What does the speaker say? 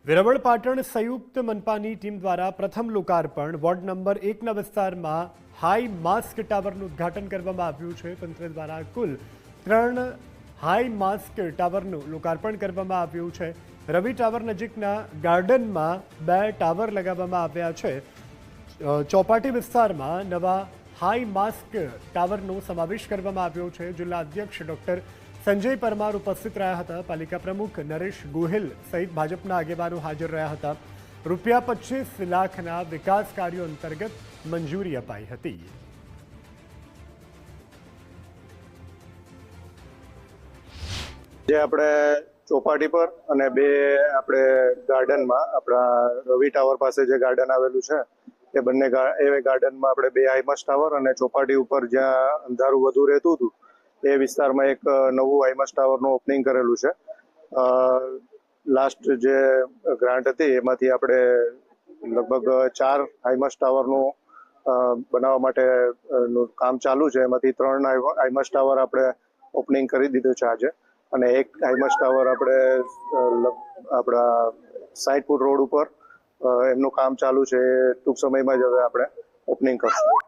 વેરાવળ પાટણ સંયુક્ત મનપાની ટીમ દ્વારા પ્રથમ લોકાર્પણ વોર્ડ નંબર 1ના વિસ્તારમાં હાઈ માસ્ક ટાવરનું ઉદ્ઘાટન કરવામાં આવ્યું છે। તંત્ર દ્વારા કુલ 3 હાઈ માસ્ક ટાવરનું લોકાર્પણ કરવામાં આવ્યું છે। રવિ ટાવર નજીકના ગાર્ડનમાં 2 ટાવર લગાવવામાં આવ્યા છે। ચોપાટી વિસ્તારમાં નવા હાઈ માસ્ક ટાવરનો સમાવેશ કરવામાં આવ્યો છે। જિલ્લા અધ્યક્ષ ડોક્ટર સંજય પરમાર ઉપસ્થિત રહ્યા હતા। પાલિકા પ્રમુખ નરેશ ગોહિલ સહિત ભાજપના આગેવાનો હાજર રહ્યા હતા। ₹25 લાખના વિકાસ કાર્યો અંતર્ગત મંજૂરી અપાઈ હતી। જે આપણે ચોપાટી પર અને 2 આપણે ગાર્ડનમાં આપણા રવિ ટાવર પાસે જે ગાર્ડન આવેલું છે એ બંને ગાર્ડનમાં આપણે 2 હાઈમાસ્ટ ટાવર અને ચોપાટી ઉપર જ્યાં અંધારું વધુ રહેતું હતું એ વિસ્તારમાં એક નવું હાઈમાસ્ટ ટાવરનું ઓપનિંગ કરેલું છે। લાસ્ટ જે ગ્રાન્ટ હતી એમાંથી આપણે લગભગ 4 હાઈમાસ્ટ ટાવરનું બનાવવા માટે કામ ચાલુ છે। એમાંથી 3 હાઈમાસ્ટ ટાવર આપણે ઓપનિંગ કરી દીધું છે આજે, અને એક હાઈમાસ્ટ ટાવર આપણે આપણા 60 ફૂટ રોડ ઉપર એમનું કામ ચાલુ છે। ટૂંક સમયમાં જ હવે આપણે ઓપનિંગ કરશું।